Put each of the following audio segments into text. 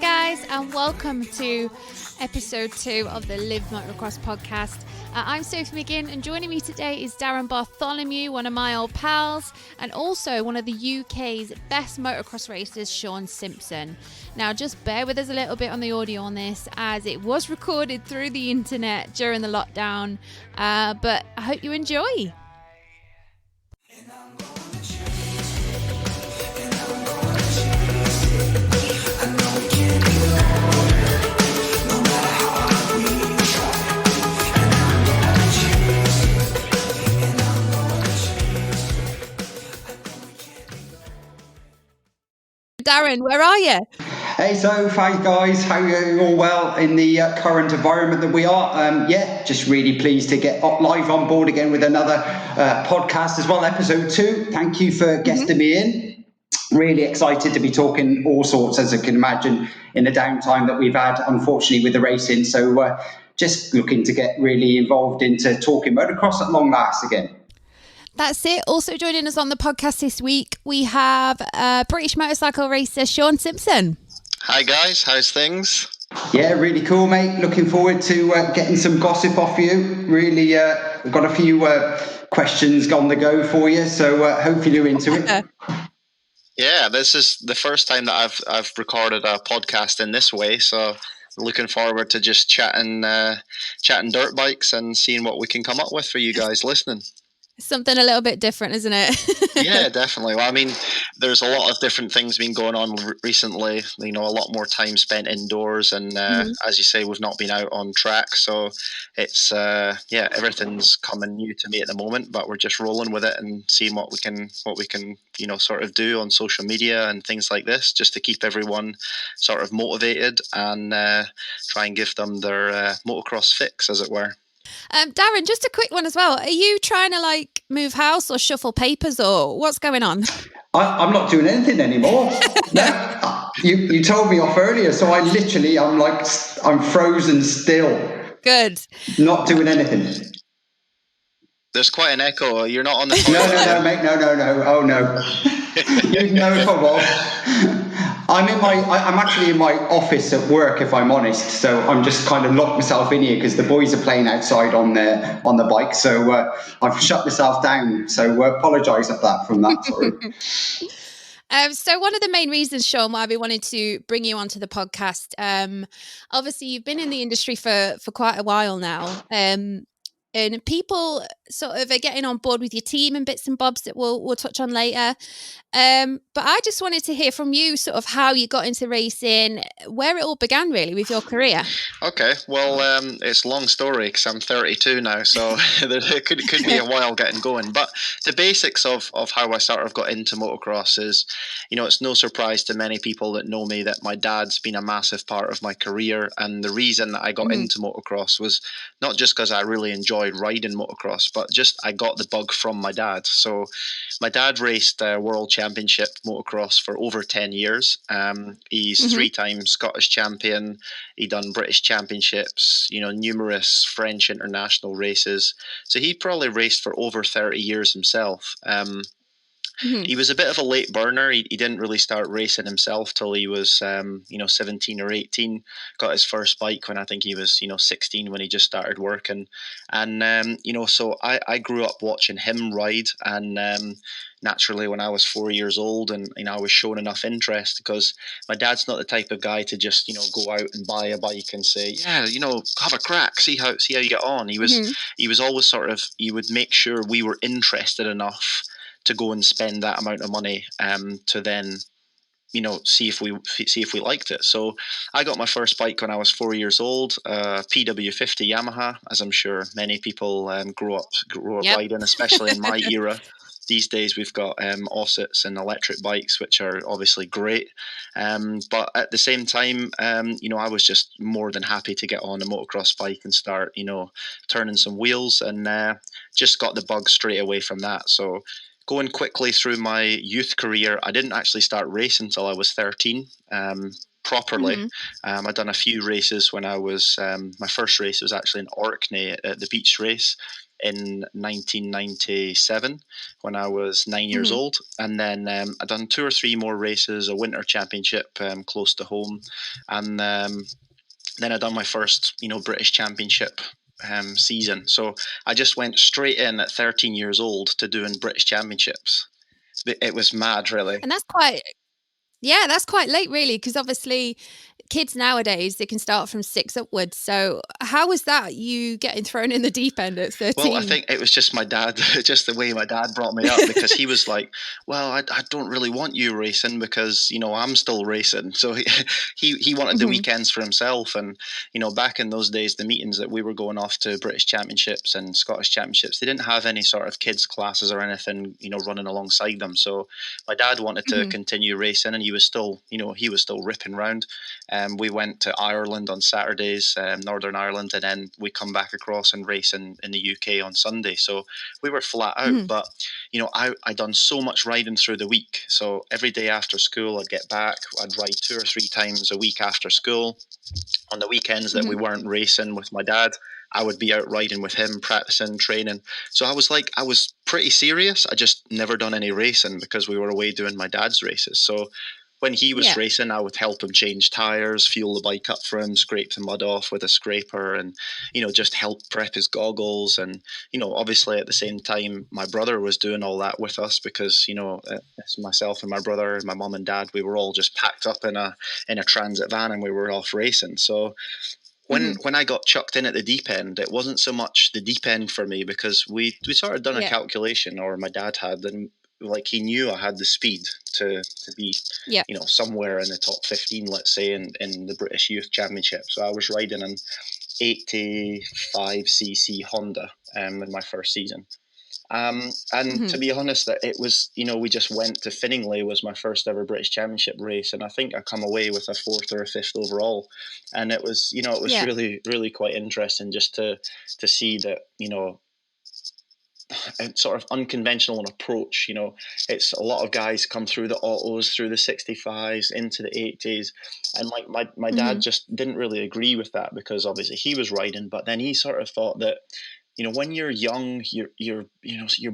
Hi guys, and welcome to episode 2 of the Live Motocross podcast. I'm Sophie McGinn, and joining me today is Darren Bartholomew, one of my old pals, and also one of the UK's best motocross racers, Shaun Simpson. Now, just bear with us a little bit on the audio on this, as it was recorded through the internet during the lockdown, but I hope you enjoy. Darren, where are you? Hey, so hi guys, how are you? All well in the current environment that we are? Just really pleased to get live on board again with another podcast as well, episode 2. Thank you for guesting me in. Really excited to be talking all sorts, as you can imagine, in the downtime that we've had, unfortunately, with the racing. So just looking to get really involved into talking motocross at long last again. That's it. Also joining us on the podcast this week, we have British motorcycle racer Shaun Simpson. Hi guys, how's things? Yeah, really cool, mate. Looking forward to getting some gossip off you. Really, we've got a few questions on the go for you, so hopefully you're into it. Yeah, this is the first time that I've recorded a podcast in this way, so looking forward to just chatting dirt bikes and seeing what we can come up with for you guys listening. Something a little bit different, isn't it? Yeah, definitely. Well, I mean, there's a lot of different things been going on recently. You know, a lot more time spent indoors, and as you say, we've not been out on track. So it's everything's coming new to me at the moment. But we're just rolling with it and seeing what we can sort of do on social media and things like this, just to keep everyone sort of motivated and try and give them their motocross fix, as it were. Darren, just a quick one as well. Are you trying to move house or shuffle papers, or what's going on? I'm not doing anything anymore. No, you told me off earlier, so I'm frozen still. Good. Not doing anything. There's quite an echo. You're not on the phone. No, mate. No. Oh no. You know if I was. I'm actually in my office at work, if I'm honest. So I'm just kind of locked myself in here because the boys are playing outside on the bike. So I've shut myself down. So apologise from that. Sorry. So one of the main reasons, Shaun, why we wanted to bring you onto the podcast, obviously you've been in the industry for quite a while now. And people sort of are getting on board with your team and bits and bobs that we'll touch on later. But I just wanted to hear from you sort of how you got into racing, where it all began really with your career. Okay, well, it's a long story because I'm 32 now, so it could be a while getting going. But the basics of how I sort of got into motocross is, it's no surprise to many people that know me that my dad's been a massive part of my career. And the reason that I got into motocross was not just because I really enjoyed riding motocross, but just I got the bug from my dad. So my dad raced World Championship motocross for over 10 years. He's 3-time Scottish champion. He done British Championships, numerous French international races. So he probably raced for over 30 years himself. He was a bit of a late burner. He didn't really start racing himself till he was, 17 or 18. Got his first bike when I think he was, 16 when he just started working. And, so I grew up watching him ride. And naturally, when I was 4 years old and, I was showing enough interest, because my dad's not the type of guy to just, go out and buy a bike and say, yeah, have a crack, see how you get on. He was always sort of, he would make sure we were interested enough to go and spend that amount of money to then, see if we liked it. So I got my first bike when I was 4 years old, PW50 Yamaha, as I'm sure many people grew up riding, especially in my era. These days we've got Ossets and electric bikes, which are obviously great. But at the same time, I was just more than happy to get on a motocross bike and start, turning some wheels, and just got the bug straight away from that. So going quickly through my youth career, I didn't actually start racing until I was 13. Properly. I'd done a few races when I was, my first race was actually in Orkney at the beach race. in 1997 when I was 9 years old. And then I done 2 or 3 more races, a winter championship close to home. And then I done my first, British Championship season. So I just went straight in at 13 years old to doing British Championships. It was mad, really. And that's quite late, really, because obviously kids nowadays, they can start from 6 upwards. So how was that, you getting thrown in the deep end at 13? Well, I think it was just my dad, just the way my dad brought me up, because he was like, well, I don't really want you racing because, I'm still racing. So he wanted the weekends for himself. And, back in those days, the meetings that we were going off to British Championships and Scottish Championships, they didn't have any sort of kids classes or anything, running alongside them. So my dad wanted to continue racing, and he was still, ripping around. We went to Ireland on Saturdays, Northern Ireland, and then we come back across and race in the UK on Sunday. So we were flat out. But, I done so much riding through the week. So every day after school, I'd get back, I'd ride 2 or 3 times a week after school. On the weekends that we weren't racing with my dad, I would be out riding with him, practicing, training. So I was pretty serious. I just never done any racing because we were away doing my dad's races. So when he was racing, I would help him change tires, fuel the bike up for him, scrape the mud off with a scraper, and, just help prep his goggles. And, obviously at the same time, my brother was doing all that with us because, it's myself and my brother and my mum and dad, we were all just packed up in a transit van and we were off racing. So when I got chucked in at the deep end, it wasn't so much the deep end for me because we sort of done a calculation, or my dad had, and like he knew I had the speed to be, somewhere in the top 15, let's say, in the British Youth Championship. So I was riding an 85cc Honda in my first season. And to be honest, that it was, we just went to Finningley, was my first ever British Championship race, and I think I come away with a 4th or a 5th overall. And it was, really, really quite interesting just to see that, a sort of unconventional approach. It's a lot of guys come through the autos, through the 65s, into the 80s, and like my dad just didn't really agree with that because obviously he was riding, but then he sort of thought that, when you're young, your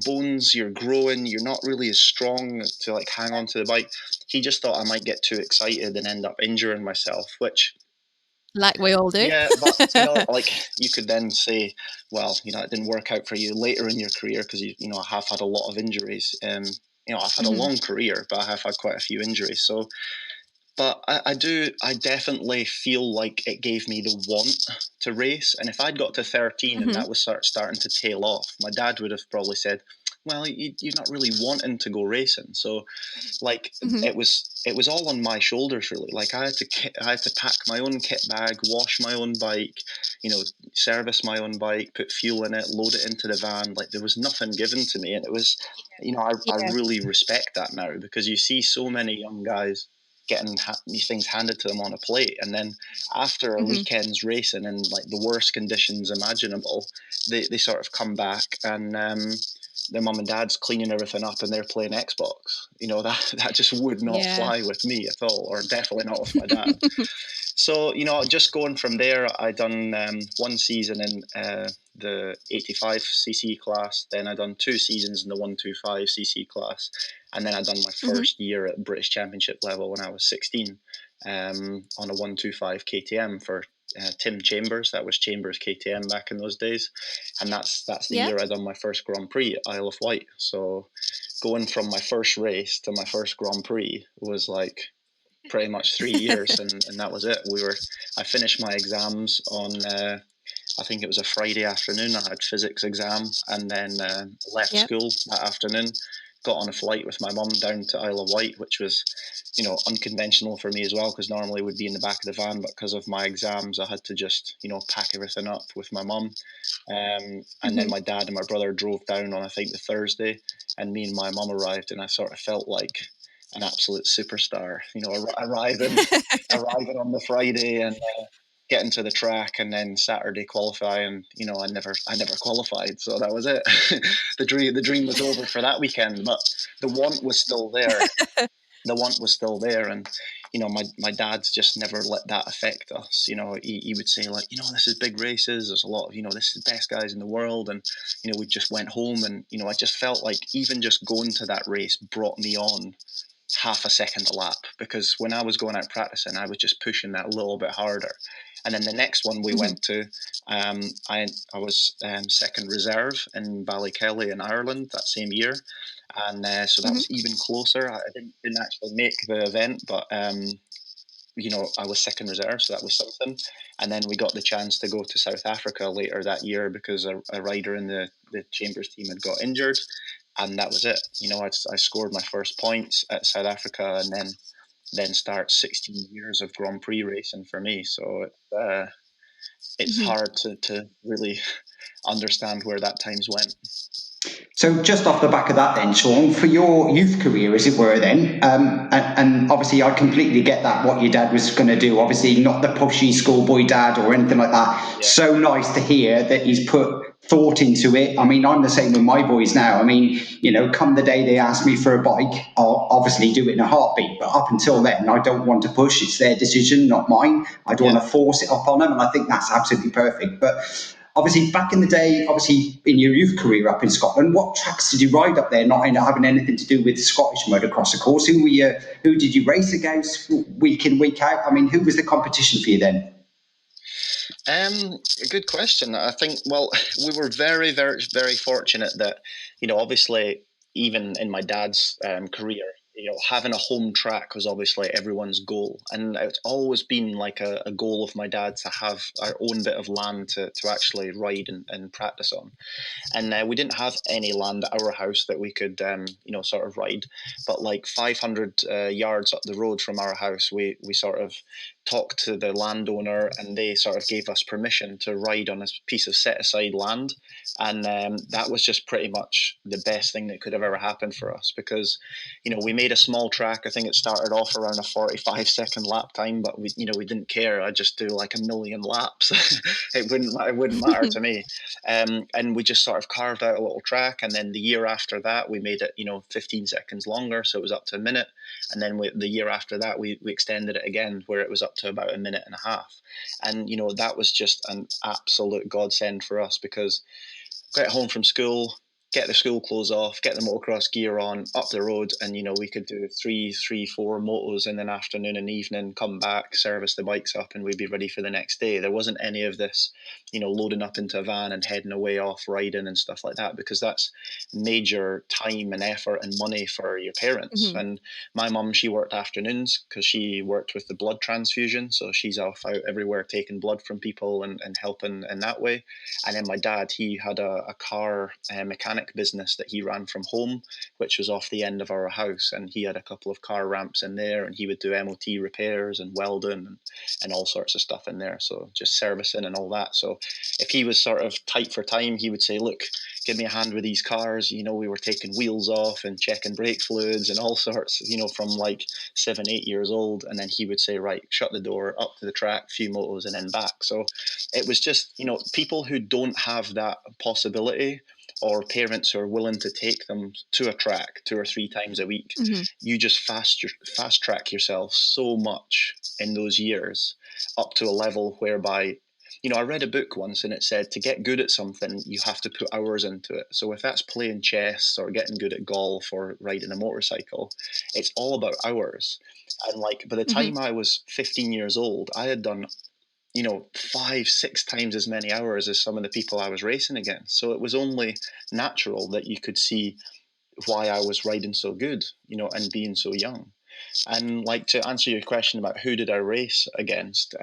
bones, you're growing, you're not really as strong to like hang on to the bike. He just thought I might get too excited and end up injuring myself, which, like we all do. Yeah, but like you could then say, well, it didn't work out for you later in your career because I have had a lot of injuries. I've had a long career, but I have had quite a few injuries. So, but I definitely feel like it gave me the want to race. And if I'd got to 13 and that was starting to tail off, my dad would have probably said, well, you're not really wanting to go racing. So like it was all on my shoulders, really. Like I had to pack my own kit bag, wash my own bike, service my own bike, put fuel in it, load it into the van. Like there was nothing given to me. And it was, I really respect that now because you see so many young guys getting these things handed to them on a plate, and then after a weekend's racing in like the worst conditions imaginable, they sort of come back and their mum and dad's cleaning everything up and they're playing Xbox. That just would not fly with me at all, or definitely not with my dad. So, just going from there, I done one season in the 85cc class, then I done 2 seasons in the 125cc class, and then I done my first year at British Championship level when I was 16 on a 125 KTM for Tim Chambers. That was Chambers KTM back in those days, and that's the year I done my first Grand Prix at Isle of Wight. So going from my first race to my first Grand Prix was like pretty much 3 years, and that was it. I finished my exams on I think it was a Friday afternoon. I had physics exam, and then left school that afternoon, got on a flight with my mum down to Isle of Wight, which was unconventional for me as well, because normally would be in the back of the van, but because of my exams I had to just pack everything up with my mum, and then my dad and my brother drove down on I think the Thursday, and me and my mum arrived, and I sort of felt like an absolute superstar, arriving on the Friday and getting to the track, and then Saturday qualifying. I never qualified, so that was it. The dream was over for that weekend, but the want was still there. And my dad's just never let that affect us. He would say, like, this is big races. There's a lot of, this is the best guys in the world. And, we just went home and, I just felt like even just going to that race brought me on half a second a lap, because when I was going out practicing, I was just pushing that a little bit harder. And then the next one we went to, I was second reserve in Ballykelly in Ireland that same year. And so that was even closer. I didn't actually make the event, but I was second reserve, so that was something. And then we got the chance to go to South Africa later that year because a rider in the Chambers team had got injured, and that was it. I scored my first points at South Africa, and then start 16 years of Grand Prix racing for me. So it's hard to really understand where that time's went. So just off the back of that then, Shaun, for your youth career, as it were then, and obviously I completely get that, what your dad was going to do, obviously not the pushy schoolboy dad or anything like that. Yeah. So nice to hear that he's put thought into it. I mean, I'm the same with my boys now. I mean, come the day they ask me for a bike, I'll obviously do it in a heartbeat. But up until then, I don't want to push. It's their decision, not mine. I don't want to force it upon them. And I think that's absolutely perfect. But obviously, back in the day, obviously in your youth career up in Scotland, what tracks did you ride up there? Not having anything to do with Scottish motocross, of course. Who did you race against week in, week out? I mean, who was the competition for you then? A good question. I think, well, we were very, very, very fortunate that, obviously, even in my dad's career, having a home track was obviously everyone's goal. And it's always been like a goal of my dad to have our own bit of land to actually ride and practice on. And we didn't have any land at our house that we could, sort of ride. But like 500 yards up the road from our house, we sort of talked to the landowner, and they sort of gave us permission to ride on a piece of set aside land. And that was just pretty much the best thing that could have ever happened for us, because we made a small track. I think it started off around a 45-second lap time, but we didn't care. I'd just do like a million laps. it wouldn't matter to me. And we just sort of carved out a little track, and then the year after that we made it 15 seconds longer, so it was up to a minute. And then the year after that we extended it again, where it was up to about a minute and a half. And that was just an absolute godsend for us, because get home from school, get the school clothes off, get the motocross gear on, up the road, and we could do three, four motos in an afternoon and evening, come back, service the bikes up, and we'd be ready for the next day. There wasn't any of this, loading up into a van and heading away off riding and stuff like that, because that's major time and effort and money for your parents. And my mum, she worked afternoons because she worked with the blood transfusion, so she's off out everywhere taking blood from people and helping in that way. And then my dad, he had a car mechanic business that he ran from home, which was off the end of our house, and he had a couple of car ramps in there, and he would do MOT repairs and welding and all sorts of stuff in there, so just servicing and all that. So if he was sort of tight for time, he would say, look, give me a hand with these cars. We were taking wheels off and checking brake fluids and all sorts, from like 7-8 years old. And then he would say, right, shut the door, up to the track, few motos, and then back. So it was just, people who don't have that possibility, or parents who are willing to take them to a track 2 or 3 times a week, you just fast track yourself so much in those years up to a level whereby, I read a book once and it said to get good at something, you have to put hours into it. So if that's playing chess or getting good at golf or riding a motorcycle, it's all about hours. And like by the time I was 15 years old, I had done 5-6 times as many hours as some of the people I was racing against. So it was only natural that you could see why I was riding so good, and being so young. And like, to answer your question about who did I race against,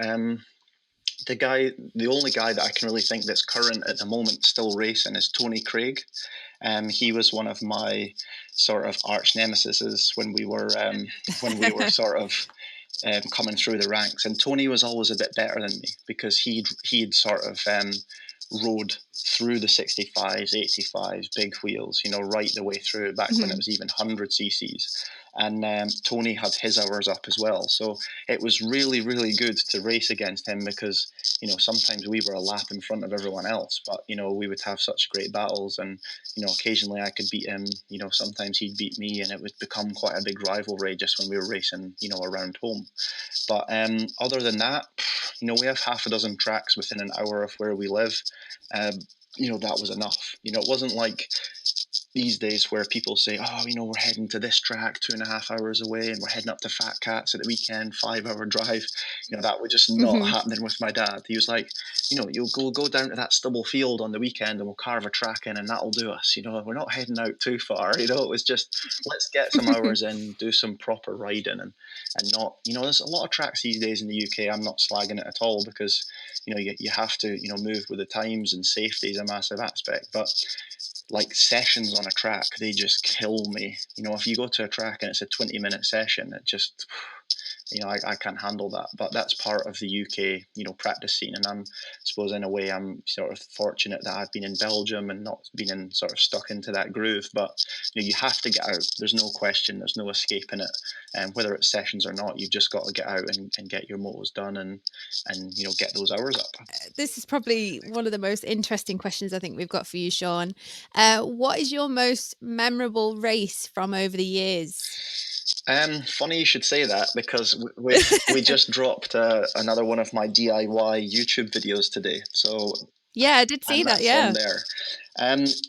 the only guy that I can really think that's current at the moment still racing is Tony Craig. He was one of my sort of arch nemesis when we were sort of coming through the ranks. And Tony was always a bit better than me, because he'd sort of rode through the 65s, 85s, big wheels, right the way through back when it was even 100 cc's. And Tony had his hours up as well. So it was really, really good to race against him because, sometimes we were a lap in front of everyone else, but, we would have such great battles and, occasionally I could beat him, sometimes he'd beat me and it would become quite a big rivalry just when we were racing, around home. But other than that, we have half a dozen tracks within an hour of where we live. That was enough. It wasn't like these days where people say, oh, we're heading to this track 2.5 hours away and we're heading up to Fat Cats at the weekend, 5-hour drive. That was just not happening with my dad. He was like, you'll go down to that stubble field on the weekend and we'll carve a track in and that'll do us. We're not heading out too far. It was just, let's get some hours in, do some proper riding and not, there's a lot of tracks these days in the UK. I'm not slagging it at all because, you have to, move with the times and safety is a massive aspect. But like sessions on a track, they just kill me. If you go to a track and it's a 20-minute session, it just, I can't handle that. But that's part of the UK, practice scene. And I suppose in a way I'm sort of fortunate that I've been in Belgium and not been sort of stuck into that groove. But you have to get out. There's no question. There's no escaping it. And whether it's sessions or not, you've just got to get out and get your motos done and get those hours up. This is probably one of the most interesting questions I think we've got for you, Shaun. What is your most memorable race from over the years? Funny you should say that because we just dropped another one of my DIY YouTube videos today. So yeah, I did see that. Yeah, on there.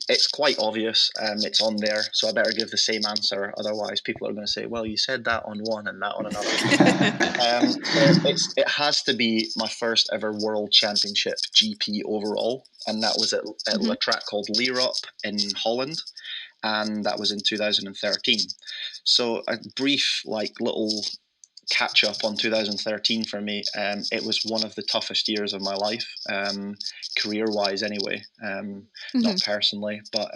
It's quite obvious. It's on there, so I better give the same answer. Otherwise, people are going to say, "Well, you said that on one and that on another." It has to be my first ever World Championship GP overall, and that was at a track called Lierop in Holland, and that was in 2013. So a brief, little catch up on 2013 for me. It was one of the toughest years of my life, career wise anyway, not personally. But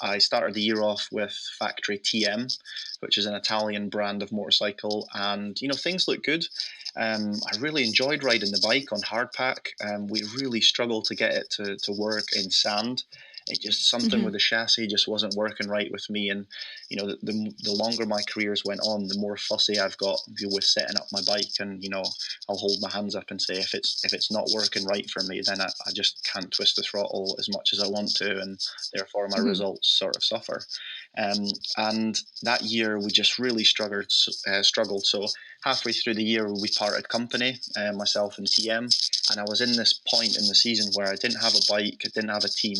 I started the year off with factory TM, which is an Italian brand of motorcycle, and things look good. I really enjoyed riding the bike on hardpack. We really struggled to get it to work in sand. It just something with the chassis just wasn't working right with me, and the longer my careers went on, the more fussy I've got with setting up my bike, and I'll hold my hands up and say if it's not working right for me, then I just can't twist the throttle as much as I want to, and therefore my results sort of suffer. And that year we just really struggled. So halfway through the year we parted company, myself and TM, and I was in this point in the season where I didn't have a bike, I didn't have a team,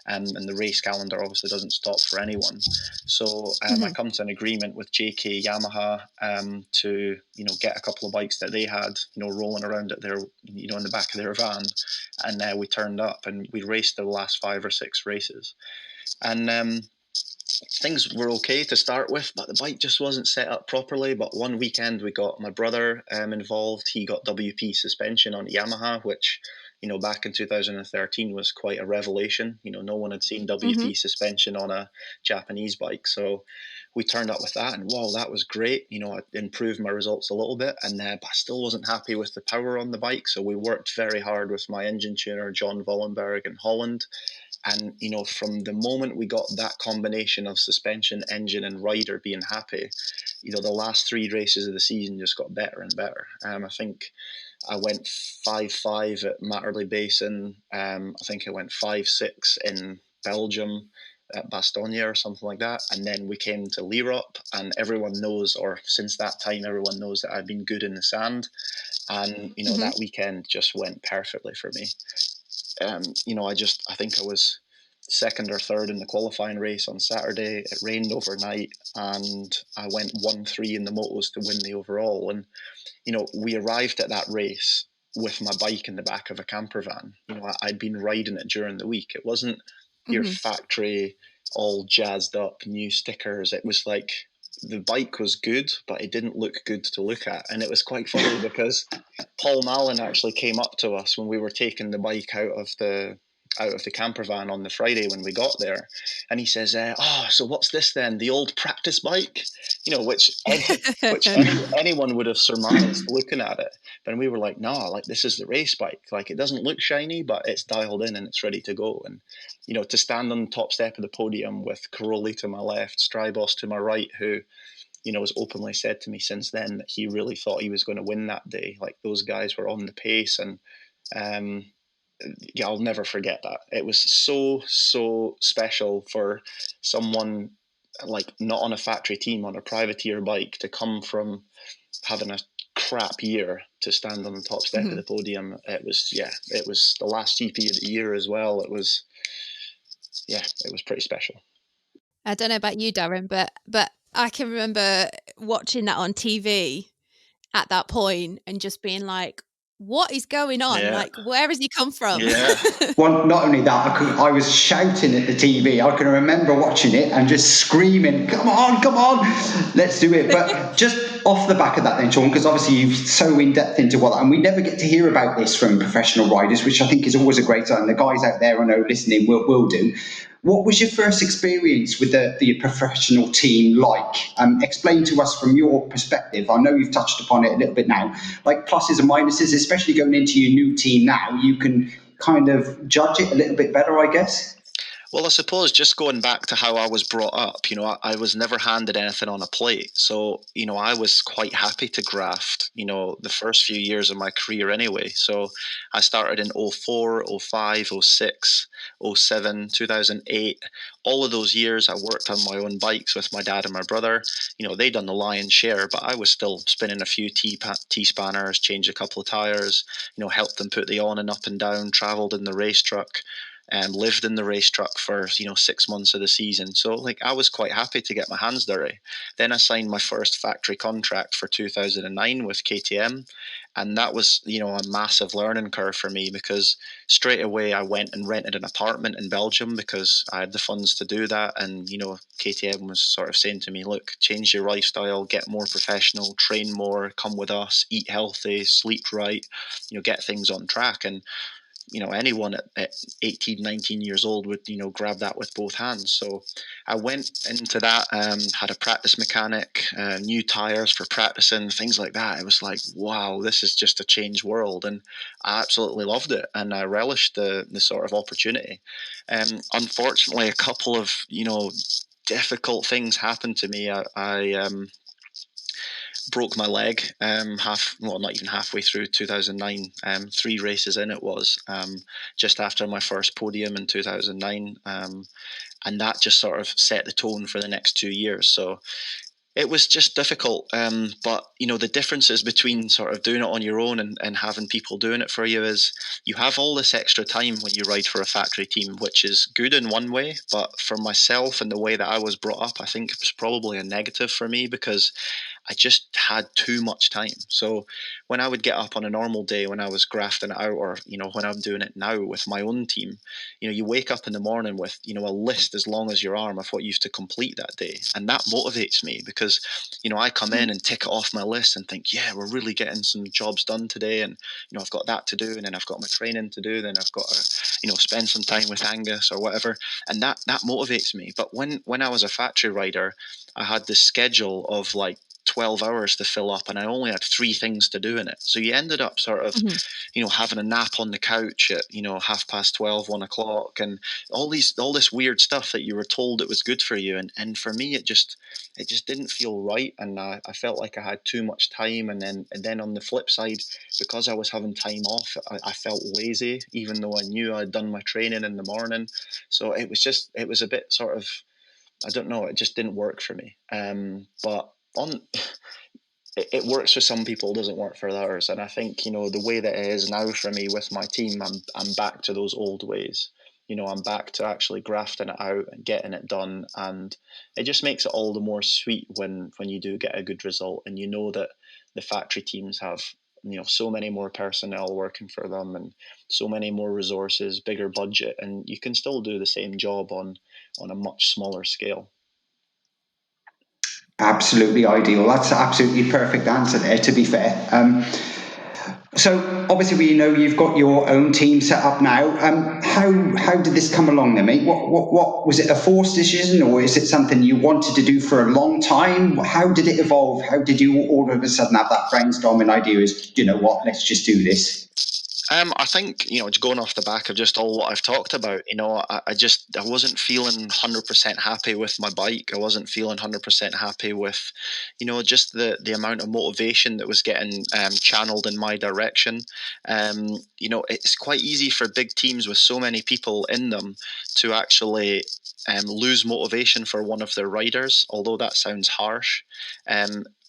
and the race calendar obviously doesn't stop for anyone. So I come to an agreement with JK Yamaha to get a couple of bikes that they had rolling around at their in the back of their van, and we turned up and we raced the last 5 or 6 races, and things were okay to start with, but the bike just wasn't set up properly. But one weekend we got my brother involved. He got WP suspension on Yamaha, which back in 2013 was quite a revelation. No one had seen WP suspension on a Japanese bike. So we turned up with that, and wow, that was great. I improved my results a little bit, and but I still wasn't happy with the power on the bike. So we worked very hard with my engine tuner, John Vollenberg in Holland. And, from the moment we got that combination of suspension, engine, and rider being happy, the last 3 races of the season just got better and better. I think I went 5-5 at Matterley Basin. I think I went 5-6 in Belgium at Bastogne or something like that. And then we came to Lierop, and everyone knows, or since that time, everyone knows that I've been good in the sand. And, that weekend just went perfectly for me. I think I was second or third in the qualifying race on Saturday. It rained overnight, and I went 1-3 in the motos to win the overall. And we arrived at that race with my bike in the back of a camper van. I'd been riding it during the week. It wasn't your factory all jazzed up, new stickers. It was like the bike was good, but it didn't look good to look at. And it was quite funny because Paul Mallon actually came up to us when we were taking the bike out of the camper van on the Friday when we got there, and he says, so what's this then, the old practice bike? anyone would have surmised looking at it. But we were like, no, like this is the race bike. Like it doesn't look shiny, but it's dialed in and it's ready to go. And to stand on the top step of the podium with Caroli to my left, Strybos to my right, who has openly said to me since then that he really thought he was going to win that day. Like those guys were on the pace, and I'll never forget that. It was so special for someone like not on a factory team, on a privateer bike, to come from having a crap year to stand on the top step of the podium. It was the last GP of the year as well. It was pretty special. I don't know about you, Darren, but I can remember watching that on TV at that point and just being like, what is going on? Yeah. Like, where has he come from? Yeah. Well, not only that, I was shouting at the TV. I can remember watching it and just screaming, come on, let's do it. But just off the back of that then, Shaun, because obviously you're so in-depth into what, and we never get to hear about this from professional riders, which I think is always a great sign. The guys out there I know listening will do. What was your first experience with the professional team like? Explain to us from your perspective. I know you've touched upon it a little bit now, like pluses and minuses, especially going into your new team now. You can kind of judge it a little bit better, I guess. Well, I suppose just going back to how I was brought up, I was never handed anything on a plate. So, I was quite happy to graft, the first few years of my career anyway. So I started in 04, 05, 06, 07, 2008. All of those years I worked on my own bikes with my dad and my brother. They'd done the lion's share, but I was still spinning a few T-spanners, changed a couple of tires, helped them put the on and up and down, traveled in the race truck. Lived in the race truck for 6 months of the season. So like I was quite happy to get my hands dirty. Then I signed my first factory contract for 2009 with KTM, and that was a massive learning curve for me, because straight away I went and rented an apartment in Belgium because I had the funds to do that. And KTM was sort of saying to me, look, change your lifestyle, get more professional, train more, come with us, eat healthy, sleep right, get things on track. And anyone at 18, 19 years old would, grab that with both hands. So I went into that, had a practice mechanic, new tires for practicing, things like that. It was like, wow, this is just a changed world. And I absolutely loved it. And I relished the sort of opportunity. Unfortunately, a couple of, difficult things happened to me. I broke my leg not even halfway through 2009. 3 races in it was, just after my first podium in 2009, and that just sort of set the tone for the next 2 years. So it was just difficult, but the differences between sort of doing it on your own and having people doing it for you is you have all this extra time when you ride for a factory team, which is good in one way, but for myself and the way that I was brought up, I think it was probably a negative for me, because I just had too much time. So when I would get up on a normal day, when I was grafting it out, or when I'm doing it now with my own team, you wake up in the morning with a list as long as your arm of what you have to complete that day, and that motivates me, because I come in and tick it off my list and think, yeah, we're really getting some jobs done today, and I've got that to do, and then I've got my training to do, then I've got to spend some time with Angus or whatever, and that motivates me. But when I was a factory rider, I had this schedule of like 12 hours to fill up, and I only had 3 things to do in it. So you ended up sort of, having a nap on the couch at, 12:30, 1 o'clock, and all this weird stuff that you were told it was good for you. And for me, it just didn't feel right. And I felt like I had too much time. And then on the flip side, because I was having time off, I felt lazy, even though I knew I'd done my training in the morning. So it was a bit sort of, I don't know, it just didn't work for me. But it works for some people, doesn't work for others. And I think, the way that it is now for me with my team, I'm back to those old ways. I'm back to actually grafting it out and getting it done. And it just makes it all the more sweet when you do get a good result, and that the factory teams have, so many more personnel working for them, and so many more resources, bigger budget, and you can still do the same job on a much smaller scale. Absolutely ideal. That's absolutely perfect answer there, to be fair. So obviously we know you've got your own team set up now. How did this come along then, mate? What was it, a forced decision, or is it something you wanted to do for a long time? How did it evolve? How did you all of a sudden have that brainstorming idea? Is, you know what? Let's just do this. I think, it's going off the back of just all what I've talked about. I wasn't feeling 100% happy with my bike. I wasn't feeling 100% happy with, just the amount of motivation that was getting channeled in my direction. It's quite easy for big teams with so many people in them to actually lose motivation for one of their riders, although that sounds harsh.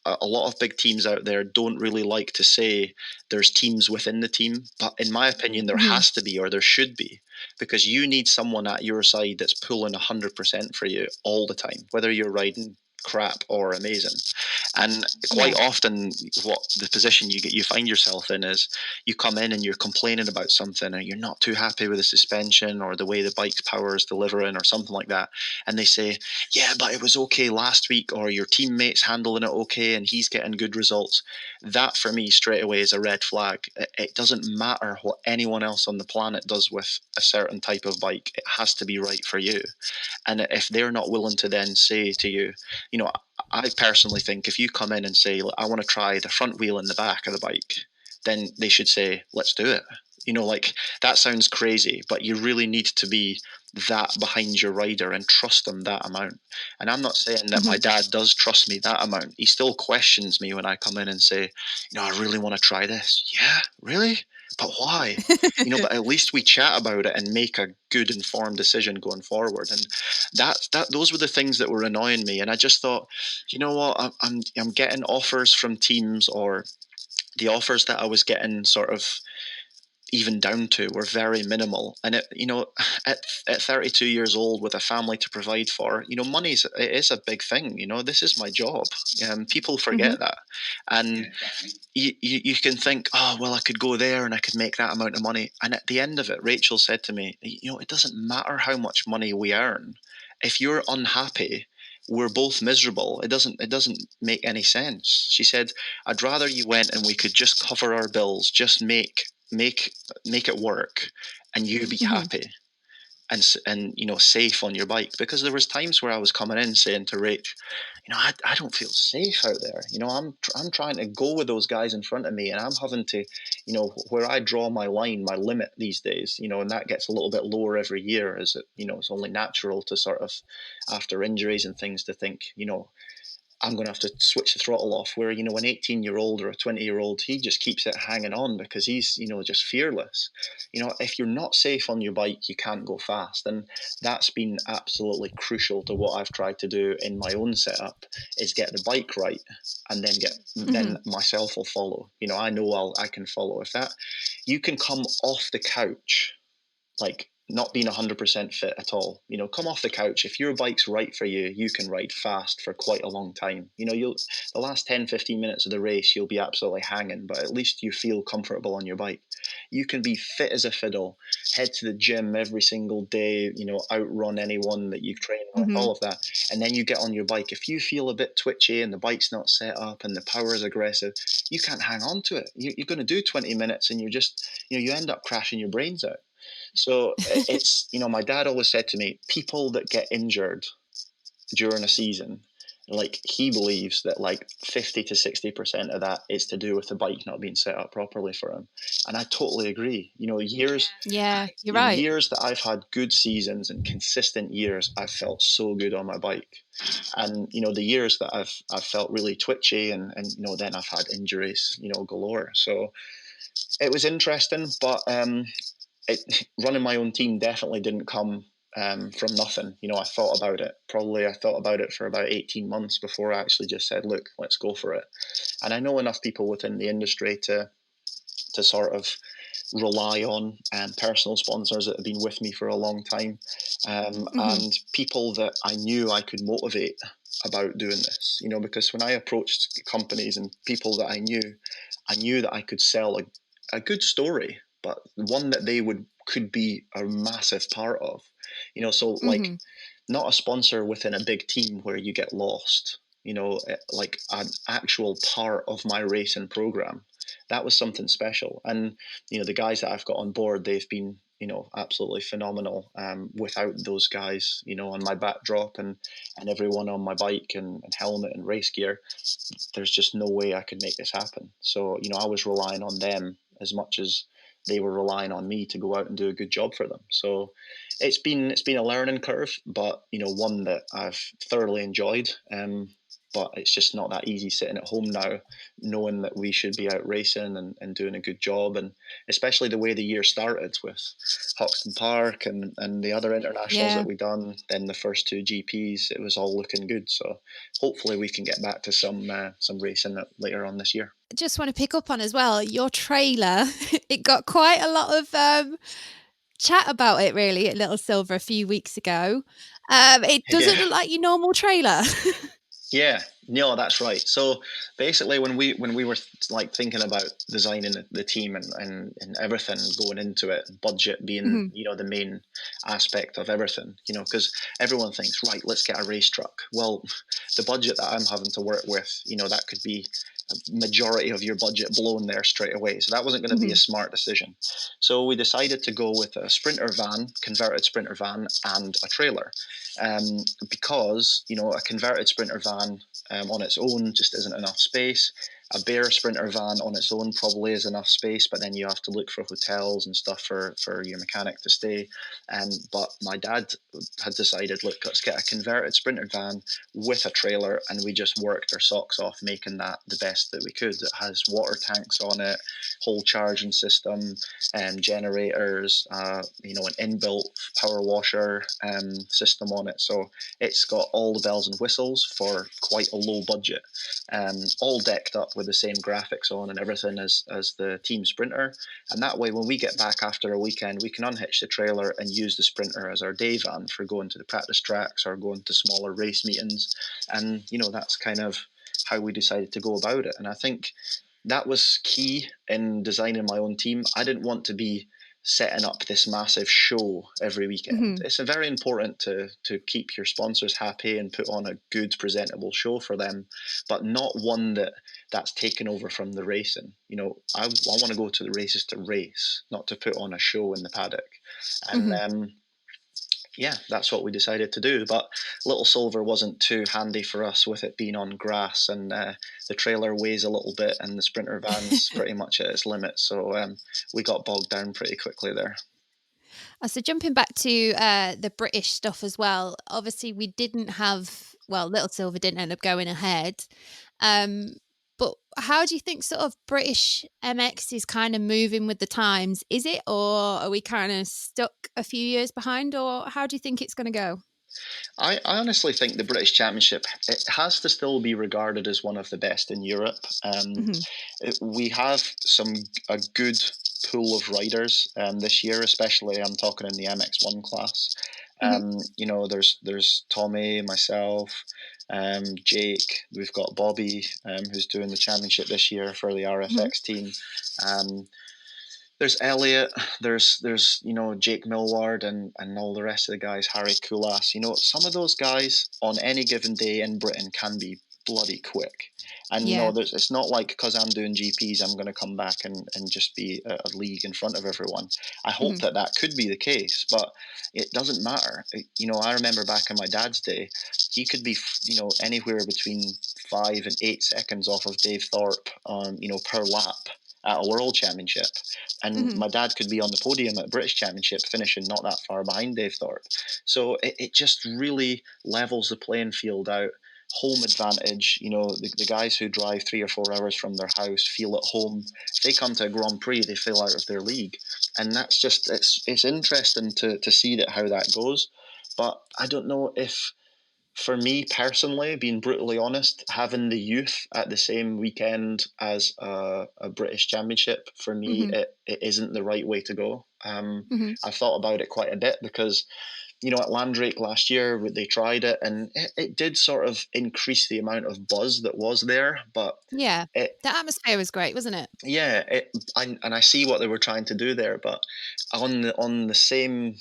A lot of big teams out there don't really like to say there's teams within the team, but in my opinion, there has to be, or there should be, because you need someone at your side that's pulling 100% for you all the time, whether you're riding crap or amazing. And quite often what the position you find yourself in is you come in and you're complaining about something, or you're not too happy with the suspension or the way the bike's power is delivering or something like that, and they say, yeah, but it was okay last week, or your teammate's handling it okay and he's getting good results. That for me straight away is a red flag. It doesn't matter what anyone else on the planet does with a certain type of bike, it has to be right for you. And if they're not willing to then say to you, I personally think if you come in and say, I want to try the front wheel in the back of the bike, then they should say, let's do it. That sounds crazy, but you really need to be that behind your rider and trust them that amount. And I'm not saying that my dad does trust me that amount. He still questions me when I come in and say, I really want to try this. Yeah, really? But why? But at least we chat about it and make a good informed decision going forward. And those were the things that were annoying me. And I just thought, you know what, I'm getting offers from teams, or the offers that I was getting sort of even down to were very minimal. And at 32 years old with a family to provide for, it is a big thing. This is my job. People forget that. And you can think, oh, well, I could go there and I could make that amount of money. And at the end of it, Rachel said to me, it doesn't matter how much money we earn. If you're unhappy, we're both miserable. It doesn't make any sense. She said, I'd rather you went and we could just cover our bills, just make it work, and you be happy and safe on your bike. Because there was times where I was coming in saying to Rach, I don't feel safe out there. I'm trying to go with those guys in front of me, and I'm having to, where I draw my line, my limit these days, and that gets a little bit lower every year, as it, it's only natural to sort of, after injuries and things, to think, I'm going to have to switch the throttle off. Where, an 18-year-old or a 20-year-old, he just keeps it hanging on because he's, just fearless. If you're not safe on your bike, you can't go fast. And that's been absolutely crucial to what I've tried to do in my own setup, is get the bike right, and then then myself will follow. I know I can follow. If that, you can come off the couch, like, not being 100% fit at all. Come off the couch. If your bike's right for you, you can ride fast for quite a long time. The last 10, 15 minutes of the race, you'll be absolutely hanging, but at least you feel comfortable on your bike. You can be fit as a fiddle, head to the gym every single day, outrun anyone that you've trained with, all of that. And then you get on your bike. If you feel a bit twitchy and the bike's not set up and the power is aggressive, you can't hang on to it. You're going to do 20 minutes and you're just, you end up crashing your brains out. So it's, my dad always said to me, people that get injured during a season, like, he believes that like 50 to 60% of that is to do with the bike not being set up properly for him. And I totally agree. Years that I've had good seasons and consistent years, I've felt so good on my bike. And, the years that I've felt really twitchy and then I've had injuries, galore. So it was interesting, but running my own team definitely didn't come from nothing. I thought about it. I thought about it for about 18 months before I actually just said, look, let's go for it. And I know enough people within the industry to sort of rely on personal sponsors that have been with me for a long time, and people that I knew I could motivate about doing this, because when I approached companies and people that I knew that I could sell a good story, but one that they could be a massive part of, so like, not a sponsor within a big team where you get lost. like an actual part of my racing program. That was something special. And the guys that I've got on board, they've been absolutely phenomenal. Without those guys, on my backdrop and everyone on my bike and helmet and race gear, there's just no way I could make this happen. So I was relying on them as much as they were relying on me to go out and do a good job for them. So it's been a learning curve, but one that I've thoroughly enjoyed. But it's just not that easy sitting at home now, knowing that we should be out racing and doing a good job. And especially the way the year started with Hoxton Park and the other internationals Yeah. that we done, then the first two GPs, it was all looking good. So hopefully we can get back to some racing later on this year. Just want to pick up on as well your trailer. It got quite a lot of chat about it really at Little Silver a few weeks ago. It doesn't Yeah. look like your normal trailer. Yeah, no, that's right. So basically, when we were like thinking about designing the team and everything going into it, budget being Mhm. the main aspect of everything, because everyone thinks, right, let's get a race truck. Well, the budget that I'm having to work with, that could be a majority of your budget blown there straight away. So that wasn't going to be a Mhm. smart decision. So we decided to go with a sprinter van, converted sprinter van, and a trailer. Because a converted sprinter van on its own just isn't enough space. A bare sprinter van on its own probably is enough space, but then you have to look for hotels and stuff for your mechanic to stay. But my dad had decided, look, let's get a converted sprinter van with a trailer, and we just worked our socks off making that the best that we could. It has water tanks on it, whole charging system, generators, an inbuilt power washer system on it. So it's got all the bells and whistles for quite a low budget, all decked up with the same graphics on and everything as the team sprinter. And that way, when we get back after a weekend, we can unhitch the trailer and use the sprinter as our day van for going to the practice tracks or going to smaller race meetings. And that's kind of how we decided to go about it. And I think that was key in designing my own team. I didn't want to be setting up this massive show every weekend. Mhm. It's very important to keep your sponsors happy and put on a good presentable show for them, but not one that's taken over from the racing. I want to go to the races to race, not to put on a show in the paddock. And Mhm. yeah, that's what we decided to do. But Little Silver wasn't too handy for us with it being on grass, and the trailer weighs a little bit, and the sprinter van's pretty much at its limit. So we got bogged down pretty quickly there. So jumping back to the British stuff as well, obviously we didn't have, well, Little Silver didn't end up going ahead. Um, but how do you think sort of British MX is kind of moving with the times? Is it, or are we kind of stuck a few years behind, or how do you think it's going to go? I honestly think the British Championship, it has to still be regarded as one of the best in Europe. Hmm. We have a good pool of riders this year, especially I'm talking in the MX1 class. Hmm. There's Tommy, myself, Jake. We've got Bobby, who's doing the championship this year for the Hmm. RFX team. Um, there's Elliot, there's Jake Millward and all the rest of the guys, Harry Kulas. Some of those guys on any given day in Britain can be bloody quick. And Yeah. it's not like because I'm doing GPs, I'm going to come back and just be a league in front of everyone. I hope Hmm. that could be the case, but it doesn't matter. I remember back in my dad's day, he could be anywhere between 5 and 8 seconds off of Dave Thorpe per lap at a world championship. And Hmm. my dad could be on the podium at British Championship, finishing not that far behind Dave Thorpe. So it just really levels the playing field out. Home advantage, the guys who drive 3 or 4 hours from their house feel at home. If they come to a Grand Prix, they feel out of their league. And that's just, it's interesting to see how that goes. But I don't know if, for me personally, being brutally honest, having the youth at the same weekend as a British Championship, for me, Hmm. it isn't the right way to go. Hmm. I've thought about it quite a bit because, at Landrake last year, they tried it and it did sort of increase the amount of buzz that was there. But Yeah. it, The atmosphere was great, wasn't it? yeah, and I see what they were trying to do there, but on the same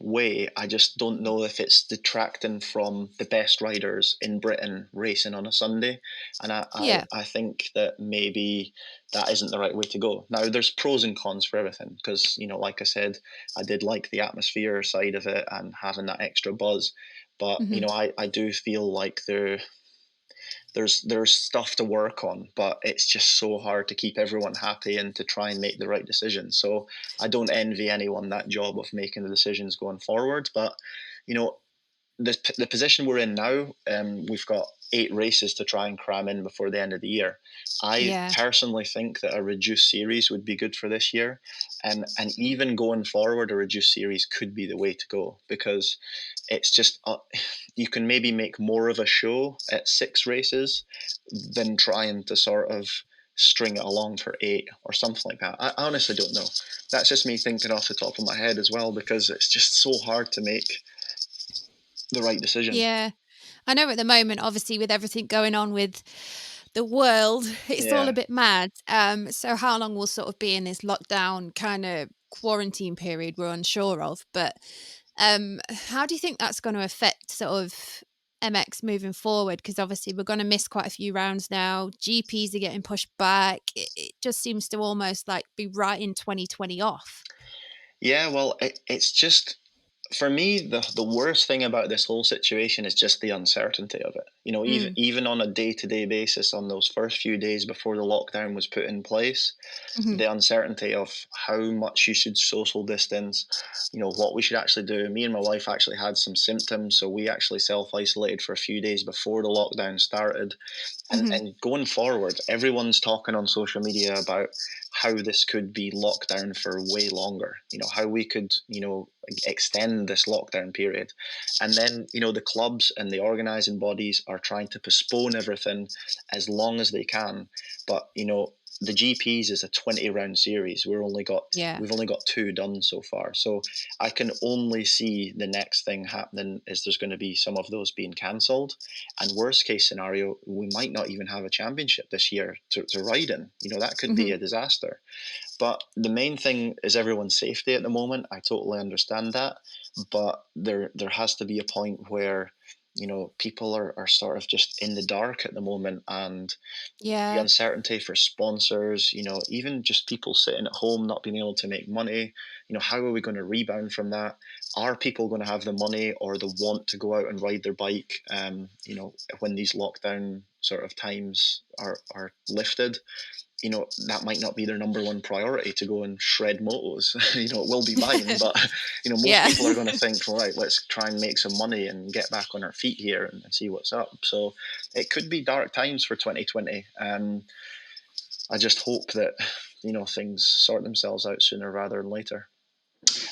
way, I just don't know if it's detracting from the best riders in Britain racing on a Sunday. And Yeah. I think that maybe that isn't the right way to go. Now, there's pros and cons for everything because, like I said, I did like the atmosphere side of it and having that extra buzz. But, Hmm. I do feel like there's stuff to work on, but it's just so hard to keep everyone happy and to try and make the right decision. So I don't envy anyone that job of making the decisions going forward. But you know, the position we're in now, we've got 8 races to try and cram in before the end of the year. I Yeah. personally think that a reduced series would be good for this year, and even going forward, a reduced series could be the way to go because it's just you can maybe make more of a show at 6 races than trying to sort of string it along for 8 or something like that. I honestly don't know. That's just me thinking off the top of my head as well because it's just so hard to make the right decision. Yeah. I know at the moment, obviously, with everything going on with the world, it's all a Yeah. bit mad. So how long we'll sort of be in this lockdown kind of quarantine period, we're unsure of. But how do you think that's going to affect sort of MX moving forward? Because obviously we're going to miss quite a few rounds now. GPs are getting pushed back. It just seems to almost like be right in 2020 off. Yeah, well, it's just for me the worst thing about this whole situation is just the uncertainty of it. Mm. Even on a day-to-day basis on those first few days before the lockdown was put in place, Hmm. the uncertainty of how much you should social distance, what we should actually do. Me and my wife actually had some symptoms, so we actually self-isolated for a few days before the lockdown started. And Hmm. and going forward, everyone's talking on social media about how this could be locked down for way longer. How we could, extend this lockdown period. And then, the clubs and the organizing bodies are trying to postpone everything as long as they can. But, the GPs is a 20 round series. Yeah. We've only got 2 done so far. So I can only see the next thing happening is there's going to be some of those being cancelled. And worst case scenario, we might not even have a championship this year to ride in. That could be Hmm. a disaster. But the main thing is everyone's safety at the moment. I totally understand that. But there has to be a point where, people are sort of just in the dark at the moment, and the Yeah. uncertainty for sponsors, even just people sitting at home not being able to make money, how are we going to rebound from that? Are people going to have the money or the want to go out and ride their bike, when these lockdown sort of times are lifted? That might not be their number one priority to go and shred motos. It will be mine, but most Yeah. people are going to think, right, let's try and make some money and get back on our feet here and see what's up. So it could be dark times for 2020. I just hope that things sort themselves out sooner rather than later.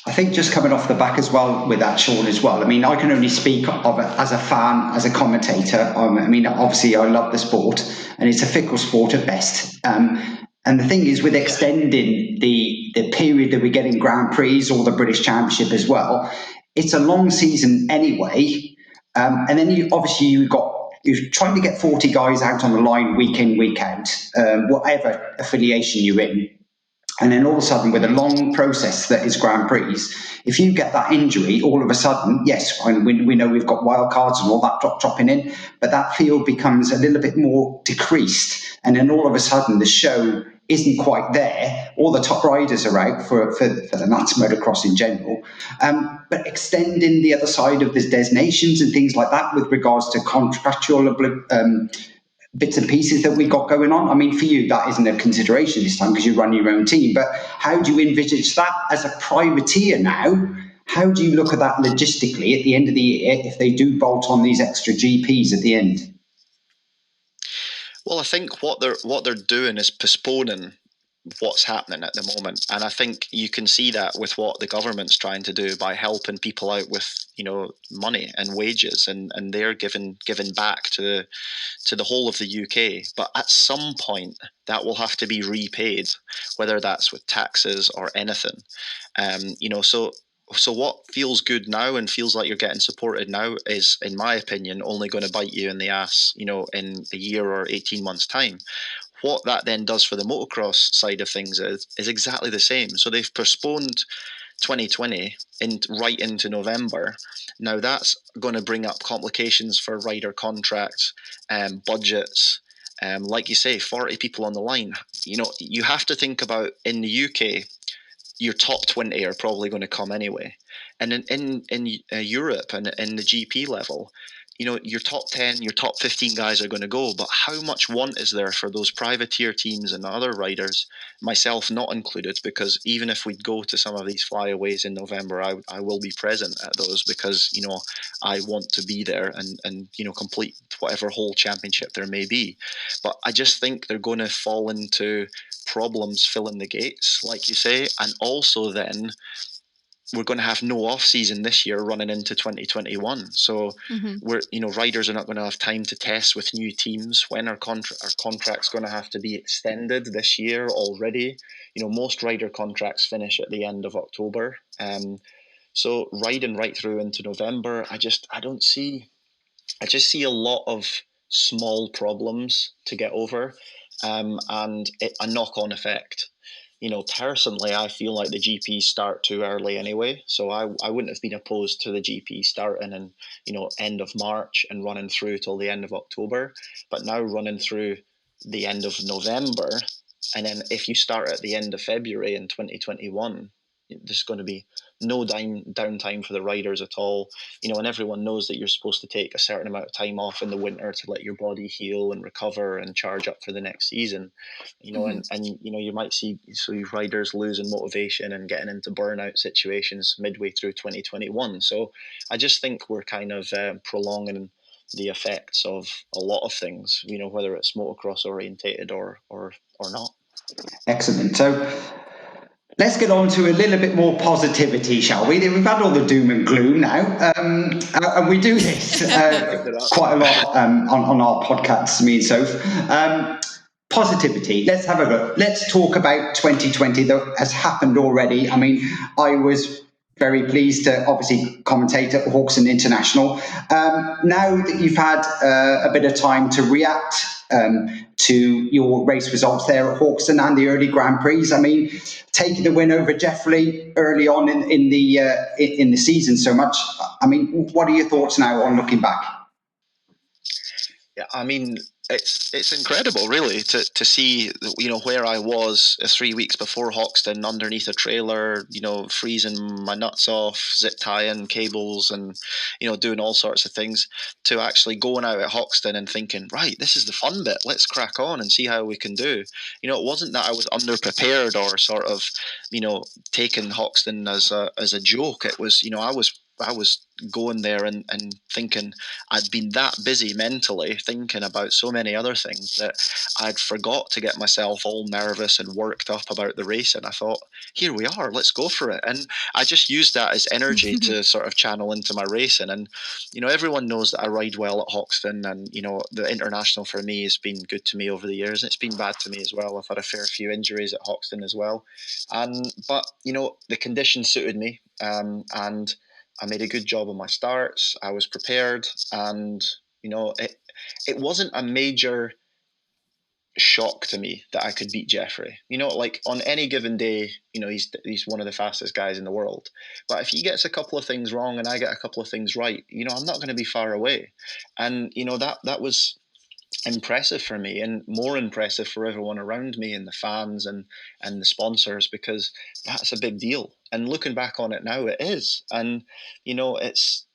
I think just coming off the back as well with that, Shaun, as well. I mean, I can only speak of it as a fan, as a commentator. I mean, obviously, I love the sport, and it's a fickle sport at best. And the thing is, with Yeah. extending the period that we get in Grand Prix or the British Championship as well, it's a long season anyway. And then obviously you're trying to get 40 guys out on the line week in, week out, whatever affiliation you're in. And then all of a sudden, with a long process that is Grand Prix, if you get that injury, all of a sudden, yes, we know we've got wild cards and all that dropping in, but that field becomes a little bit more decreased. And then all of a sudden, the show isn't quite there. All the top riders are out for the Nats motocross in general. But extending the other side of the designations and things like that with regards to contractual bits and pieces that we got going on. I mean, for you, that isn't a consideration this time because you run your own team. But how do you envisage that as a privateer now? How do you look at that logistically at the end of the year if they do bolt on these extra GPs at the end? Well, I think what they're doing is postponing what's happening at the moment, and I think you can see that with what the government's trying to do by helping people out with money and wages, and they're giving back to the whole of the UK. But at some point, that will have to be repaid, whether that's with taxes or anything. So what feels good now and feels like you're getting supported now is, in my opinion, only going to bite you in the ass, in a year or 18 months' time. What that then does for the motocross side of things is exactly the same. So they've postponed 2020 right into November. Now that's going to bring up complications for rider contracts, budgets. Like you say, 40 people on the line. You have to think about, in the UK, your top 20 are probably going to come anyway. And in Europe and in the GP level, your top 10, your top 15 guys are going to go. But how much want is there for those privateer teams and other riders, myself not included? Because even if we'd go to some of these flyaways in November, I will be present at those, because, I want to be there and complete whatever whole championship there may be. But I just think they're going to fall into problems filling the gates, like you say. And also then we're going to have no off season this year running into 2021. So riders are not going to have time to test with new teams. When our contract's going to have to be extended this year already. Most rider contracts finish at the end of October. So riding right through into November, I just see a lot of small problems to get over, and a knock-on effect. Personally, I feel like the GPs start too early anyway, so I wouldn't have been opposed to the GP starting in end of March and running through till the end of October. But now running through the end of November, and then if you start at the end of February in 2021, there's going to be no downtime for the riders at all. And everyone knows that you're supposed to take a certain amount of time off in the winter to let your body heal and recover and charge up for the next season. And you might see riders losing motivation and getting into burnout situations midway through 2021. So I just think we're kind of prolonging the effects of a lot of things, whether it's motocross orientated or not. Excellent. So let's get on to a little bit more positivity, shall we? We've had all the doom and gloom now, and we do this quite a lot on our podcasts, me and Soph. Positivity. Let's have a look. Let's talk about 2020 that has happened already. I mean, I was very pleased to obviously commentate at Hawkston International. Now that you've had a bit of time to react to your race results there at Hawkston and the early Grand Prix, I mean, taking the win over Jeffrey early on in the season so much, I mean, what are your thoughts now on looking back? Yeah, I mean, it's incredible, really, to see where I was 3 weeks before Hawkston, underneath a trailer, freezing my nuts off, zip tying cables, and doing all sorts of things, to actually going out at Hawkston and thinking, right, this is the fun bit. Let's crack on and see how we can do. It wasn't that I was underprepared or sort of taking Hawkston as a joke. It was I was going there and thinking I'd been that busy mentally thinking about so many other things that I'd forgot to get myself all nervous and worked up about the race. And I thought, here we are, let's go for it. And I just used that as energy to sort of channel into my racing. And, everyone knows that I ride well at Hawkston, and, the international for me has been good to me over the years. And it's been bad to me as well. I've had a fair few injuries at Hawkston as well. But the conditions suited me. And I made a good job on my starts. I was prepared, and it wasn't a major shock to me that I could beat Jeffrey. Like on any given day, he's one of the fastest guys in the world. But if he gets a couple of things wrong and I get a couple of things right, I'm not going to be far away. And that was impressive for me, and more impressive for everyone around me and the fans and the sponsors, because that's a big deal. And looking back on it now, it is. And it's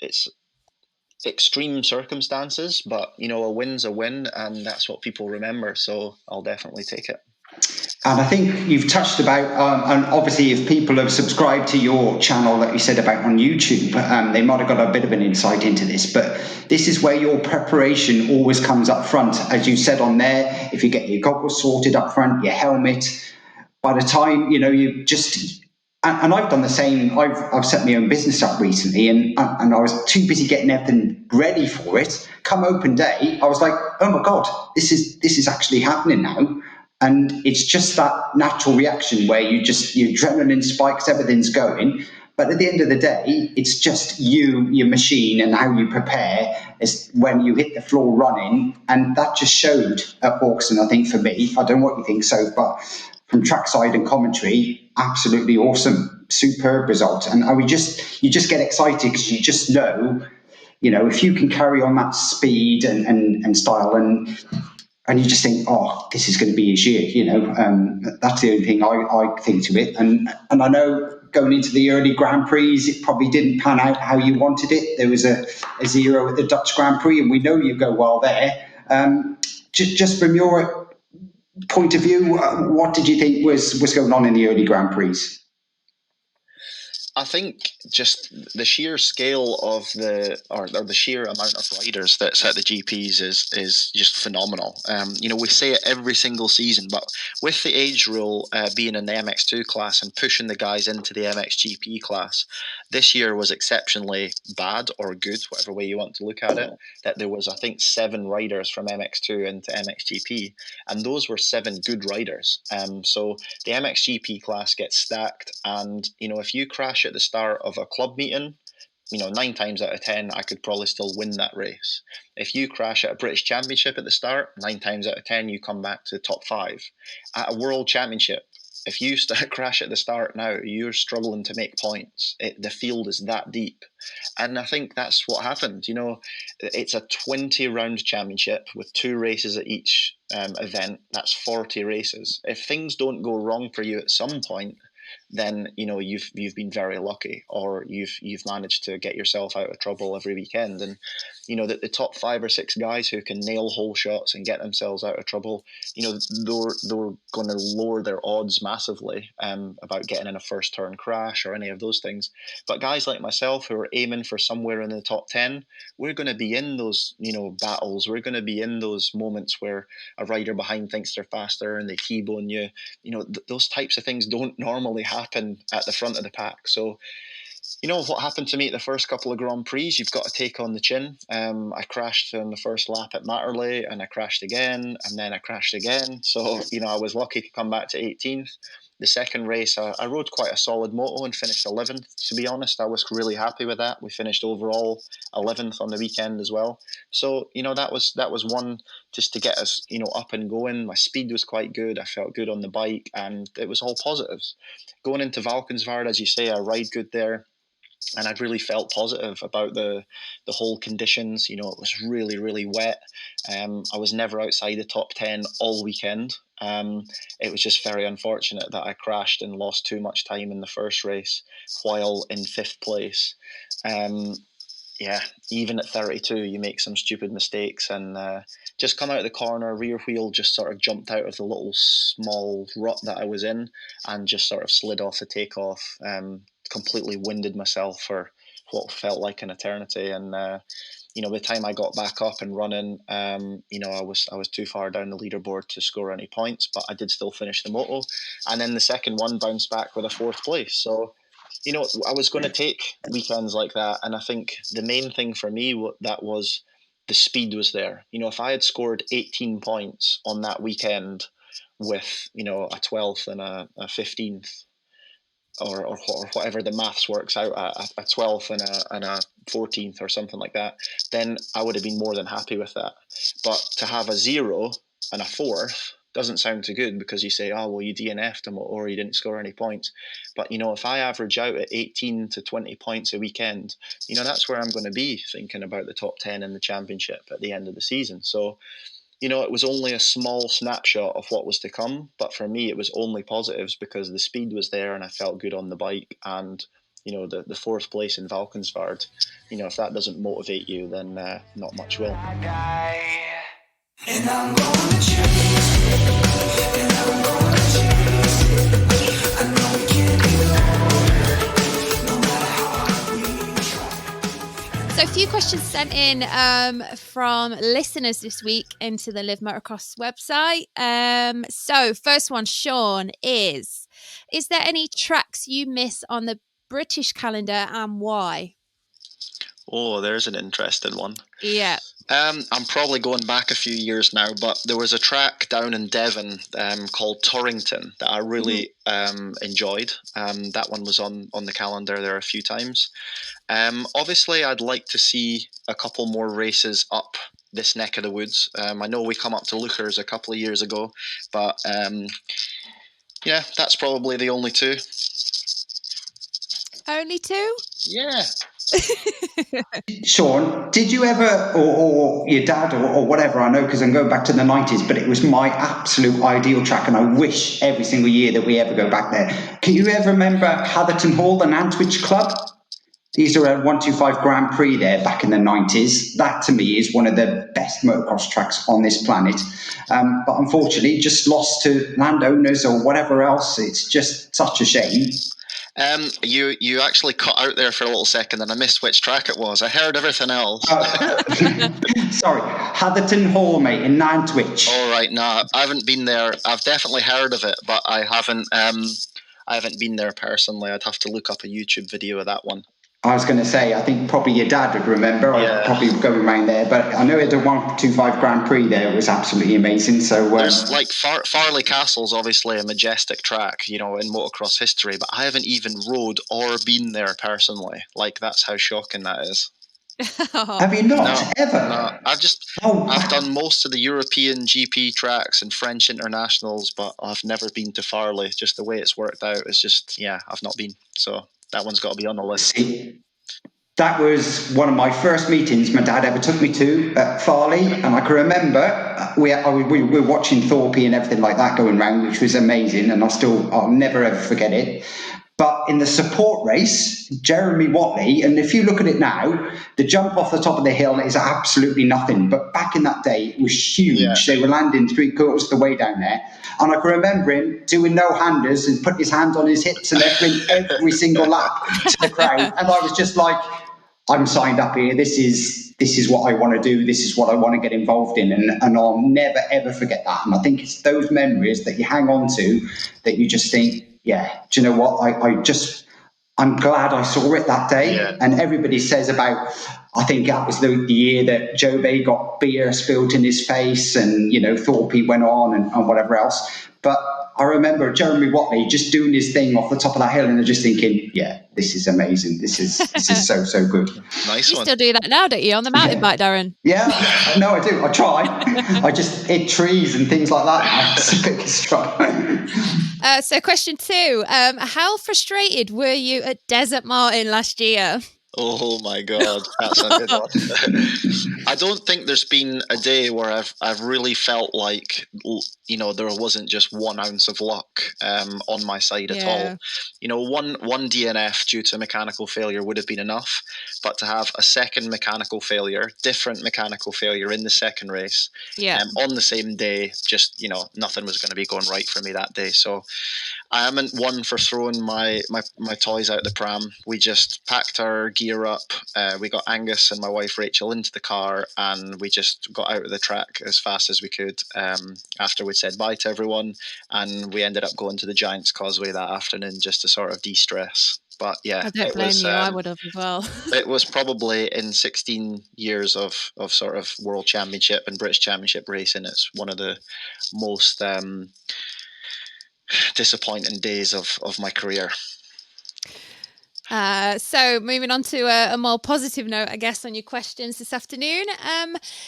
extreme circumstances, but a win's a win, and that's what people remember. So I'll definitely take it. And I think you've touched about, and obviously if people have subscribed to your channel that you said about on YouTube, they might have got a bit of an insight into this, but this is where your preparation always comes up front. As you said on there, if you get your goggles sorted up front, your helmet, by the time, you just... And I've done the same. I've set my own business up recently, and I was too busy getting everything ready for it. Come open day, I was like, oh my God, this is actually happening now. And it's just that natural reaction where your adrenaline spikes, everything's going. But at the end of the day, it's just you, your machine, and how you prepare is when you hit the floor running. And that just showed at Hawkston, I think, for me. I don't know what you think, so, but from trackside and commentary, absolutely awesome. superb result. And you just get excited because you just know, if you can carry on that speed and style, and you just think, oh, this is going to be his year, that's the only thing I think to it. And I know going into the early Grand Prix, it probably didn't pan out how you wanted it. There was a 0 at the Dutch Grand Prix, and we know you go well there. Just from your point of view, what did you think was going on in the early Grand Prix? I think just the sheer scale of the sheer amount of riders that's at the GPs is just phenomenal. We say it every single season, but with the age rule being in the MX2 class and pushing the guys into the MXGP class, this year was exceptionally bad or good, whatever way you want to look at it. That there was, I think, 7 riders from MX2 into MXGP, and those were 7 good riders. So the MXGP class gets stacked, and if you crash at the start of a club meeting, 9 times out of 10, I could probably still win that race. If you crash at a British Championship at the start, 9 times out of 10, you come back to top 5. At a World Championship, if you crash at the start now, you're struggling to make points. The field is that deep. And I think that's what happened. It's a 20-round championship with 2 races at each event. That's 40 races. If things don't go wrong for you at some point, then you've been very lucky, or you've managed to get yourself out of trouble every weekend. And the top 5 or 6 guys who can nail hole shots and get themselves out of trouble, they're going to lower their odds massively about getting in a first turn crash or any of those things. But guys like myself who are aiming for somewhere in the top 10, we're going to be in those battles. We're going to be in those moments where a rider behind thinks they're faster and they T-bone you. Those types of things don't normally happen at the front of the pack. So what happened to me at the first couple of Grand Prix, you've got to take on the chin. I crashed on the first lap at Matterley, and I crashed again, and then I crashed again. So, I was lucky to come back to 18th. The second race, I rode quite a solid moto and finished 11th. To be honest, I was really happy with that. We finished overall 11th on the weekend as well. So, that was one just to get us, up and going. My speed was quite good. I felt good on the bike, and it was all positives. Going into Valkenswaard, as you say, I ride good there. And I'd really felt positive about the whole conditions. It was really, really wet. I was never outside the top 10 all weekend. It was just very unfortunate that I crashed and lost too much time in the first race while in 5th place. Even at 32, you make some stupid mistakes, and just come out of the corner, rear wheel just sort of jumped out of the little small rut that I was in and just sort of slid off the takeoff. Completely winded myself for what felt like an eternity, and by the time I got back up and running, I was too far down the leaderboard to score any points, but I did still finish the moto, and then the second one bounced back with a 4th place. So I was going to take weekends like that, and I think the main thing for me that was the speed was there. If I had scored 18 points on that weekend with a 12th and a 15th, or whatever the maths works out at, a 12th and a 14th or something like that, then I would have been more than happy with that. But to have a 0 and a 4th doesn't sound too good, because you say, oh, well, you DNF'd them or you didn't score any points. But, if I average out at 18 to 20 points a weekend, that's where I'm going to be thinking about the top 10 in the championship at the end of the season. So, it was only a small snapshot of what was to come, but for me, it was only positives because the speed was there and I felt good on the bike. And, the 4th place in Valkenswaard, if that doesn't motivate you, then not much will. And I'm gonna chase, and I'm gonna chase. I know we can't be no matter how hard we try. So a few questions sent in from listeners this week into the Live Motocross website. So first one, Shaun, is there any tracks you miss on the British calendar and why? Oh, there's an interesting one. Yeah. I'm probably going back a few years now, but there was a track down in Devon called Torrington that I really enjoyed. That one was on the calendar there a few times. Obviously, I'd like to see a couple more races up this neck of the woods. I know we come up to Lookers a couple of years ago, but that's probably the only two. Only 2? Yeah. Shaun, did you ever, or your dad, or whatever, I know because I'm going back to the 90s, but it was my absolute ideal track, and I wish every single year that we ever go back there. Can you ever remember Hatherton Hall and Nantwich Club? These are a 125 Grand Prix there back in the 90s. That to me is one of the best motocross tracks on this planet. But unfortunately, just lost to landowners or whatever else. It's just such a shame. You actually cut out there for a little second, and I missed which track it was. I heard everything else. Sorry, Hatherton Hall, mate, in Nantwich. All right, no, I haven't been there. I've definitely heard of it, but I haven't. I haven't been there personally. I'd have to look up a YouTube video of that one. I was going to say, I think probably your dad would remember. Yeah. I'd probably go around there, but I know the 125 Grand Prix there was absolutely amazing. So there's like Farley Castle's obviously a majestic track, in motocross history, but I haven't even rode or been there personally. Like, that's how shocking that is. Have you not ever? No, I've done most of the European GP tracks and French internationals, but I've never been to Farley. Just the way it's worked out is just, I've not been. So that one's got to be on the list. See, that was one of my first meetings my dad ever took me to at Farley, and I can remember we were watching Thorpe and everything like that going round, which was amazing, and I'll never ever forget it. But in the support race, Jeremy Watley, and if you look at it now, the jump off the top of the hill is absolutely nothing. But back in that day, it was huge. Yeah. They were landing 3/4 of the way down there. And I can remember him doing no-handers and putting his hands on his hips and every single lap to the crowd. And I was just like, I'm signed up here. This is what I want to do. This is what I want to get involved in. And I'll never, ever forget that. And I think it's those memories that you hang on to that you just think, yeah, do you know what? I'm glad I saw it that day. Yeah. And everybody says about, I think that was the year that Joe Bay got beer spilled in his face and, Thorpe went on and whatever else. But I remember Jeremy Watley just doing his thing off the top of that hill and just thinking, yeah, this is amazing. This is so good. Nice one. You still do that now, don't you, on the mountain bike, Darren? Yeah, no, I do. I try. I just hit trees and things like that. It's a bit strong. So question 2, how frustrated were you at Desert Martin last year? Oh my God, that's a good one. I don't think there's been a day where I've really felt like, there wasn't just 1 ounce of luck on my side at all. One DNF due to mechanical failure would have been enough, but to have a second mechanical failure, different mechanical failure in the second race, on the same day, just, nothing was going to be going right for me that day. So I haven't one for throwing my toys out the pram. We just packed our gear up. We got Angus and my wife Rachel into the car, and we just got out of the track as fast as we could after we'd said bye to everyone. And we ended up going to the Giants Causeway that afternoon just to sort of de-stress. But yeah, I don't blame you. I would have as well. It was probably in 16 years of sort of World Championship and British Championship racing, it's one of the most disappointing days of my career. So moving on to a more positive note, I guess, on your questions this afternoon.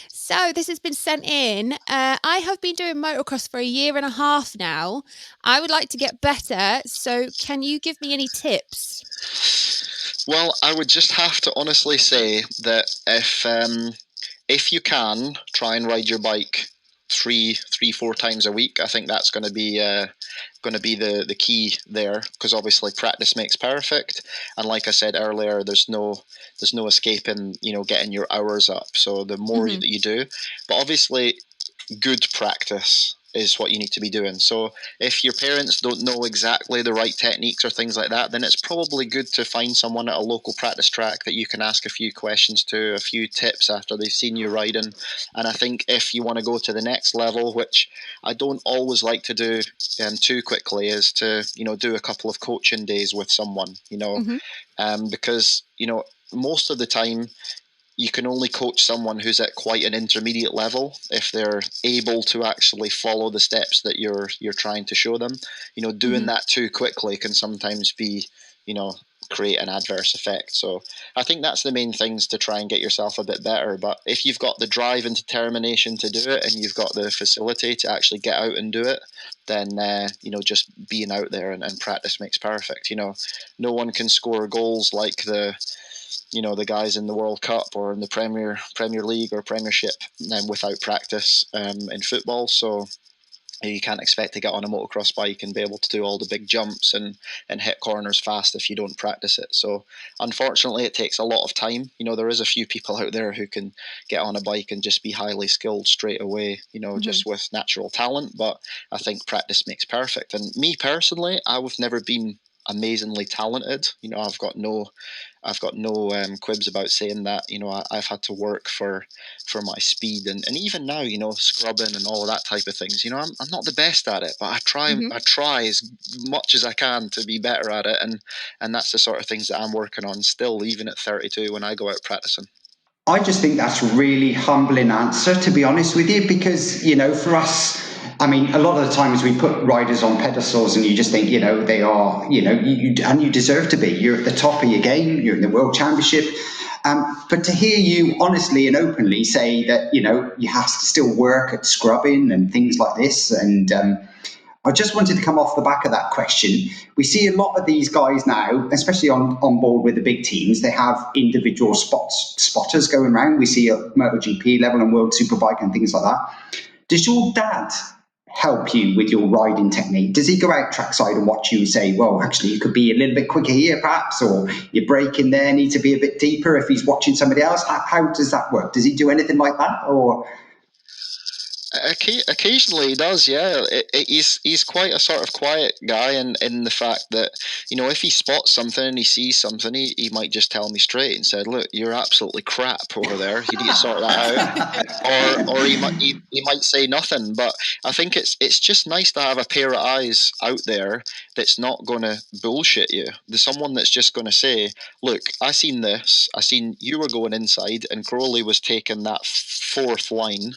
So this has been sent in. I have been doing motocross for 1.5 years now. I would like to get better. So can you give me any tips? Well, I would just have to honestly say that if you can try and ride your bike 3-4 times a week, I think that's going to be the key there, because obviously practice makes perfect, and like I said earlier, there's no escaping getting your hours up. So the more that you do, but obviously good practice is what you need to be doing. So if your parents don't know exactly the right techniques or things like that, then it's probably good to find someone at a local practice track that you can ask a few questions to, a few tips after they've seen you riding. And I think if you want to go to the next level, which I don't always like to do too quickly, is to do a couple of coaching days with someone, because most of the time you can only coach someone who's at quite an intermediate level if they're able to actually follow the steps that you're trying to show them. Doing that too quickly can sometimes be, create an adverse effect. So I think that's the main things to try and get yourself a bit better. But if you've got the drive and determination to do it, and you've got the facility to actually get out and do it, than just being out there, and practice makes perfect. No one can score goals like the guys in the World Cup or in the Premier League or Premiership without practice in football. So you can't expect to get on a motocross bike and be able to do all the big jumps and hit corners fast if you don't practice it. So unfortunately, it takes a lot of time. There is a few people out there who can get on a bike and just be highly skilled straight away, just with natural talent. But I think practice makes perfect. And me personally, I've never been amazingly talented. I've got no quibs about saying that. I've had to work for my speed, and even now, scrubbing and all of that type of things. I'm not the best at it, but I try. Mm-hmm. I try as much as I can to be better at it, and that's the sort of things that I'm working on still, even at 32 when I go out practicing. I just think that's a really humbling answer, to be honest with you, because, for us, I mean, a lot of the times we put riders on pedestals and you just think, they are, and you deserve to be. You're at the top of your game, you're in the World Championship. But to hear you honestly and openly say that, you have to still work at scrubbing and things like this, and I just wanted to come off the back of that question. We see a lot of these guys now, especially on board with the big teams, they have individual spotters going around. We see at MotoGP level and World Superbike and things like that. Does your dad help you with your riding technique? Does he go out trackside and watch you and say, well, actually, you could be a little bit quicker here, perhaps, or your braking there need to be a bit deeper if he's watching somebody else? How does that work? Does he do anything like that? Or Occasionally he does, yeah. He's quite a sort of quiet guy, in the fact that if he spots something and he sees something, he might just tell me straight and said, "Look, you're absolutely crap over there. You need to sort that out." Or he might say nothing. But I think it's just nice to have a pair of eyes out there that's not going to bullshit you. There's someone that's just going to say, "Look, I seen this. I seen you were going inside, and Crowley was taking that fourth line.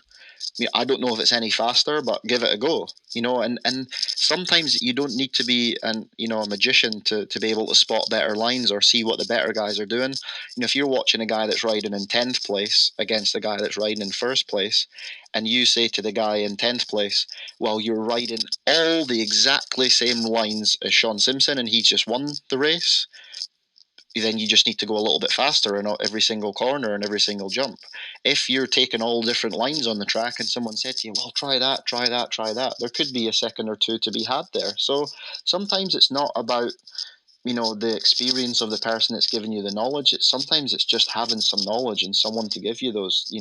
I don't know if it's any faster, but give it a go." And sometimes you don't need to be a magician to be able to spot better lines or see what the better guys are doing. If you're watching a guy that's riding in 10th place against a guy that's riding in first place, and you say to the guy in 10th place, well, you're riding all the exactly same lines as Shaun Simpson and he's just won the race, then you just need to go a little bit faster in every single corner and every single jump. If you're taking all different lines on the track and someone said to you, well, try that, there could be a second or two to be had there. So sometimes it's not about the experience of the person that's giving you the knowledge. Sometimes it's just having some knowledge and someone to give you those